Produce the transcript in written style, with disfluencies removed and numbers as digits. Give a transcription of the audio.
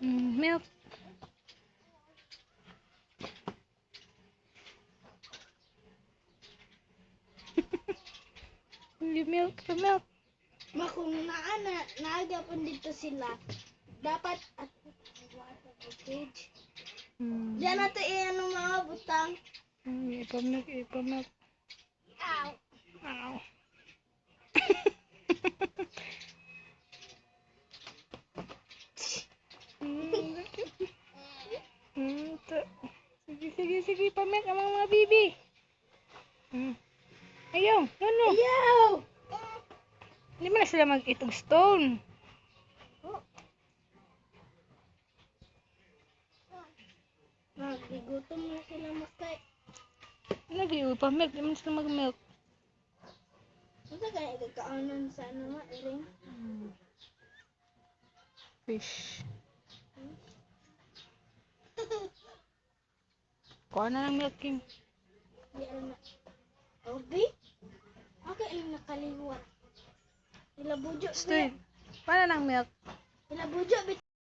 Milk. Milk, milk. Kung naagapon dito sila, dapat at cage. Diyan natin ano mga butang. Ipamilk, ipamilk. Ow! Ow. Sige, sige, sige. Pamilk ang mga bibi. Ayaw, ano? Ayaw! Hindi mo na sila mag-itog stone. Nagugutom na sila makay. Lagi, pamilk. Hindi mo na sila mag-milk. Ano kaya gagkaanan sa ano nga, Ering? Fish. Kuha na ng milk, King. Di ano na. Obi? Okay, ano nakaliwat. Ilabujo, Stay. Kuha na ng milk. Ilabujo, bit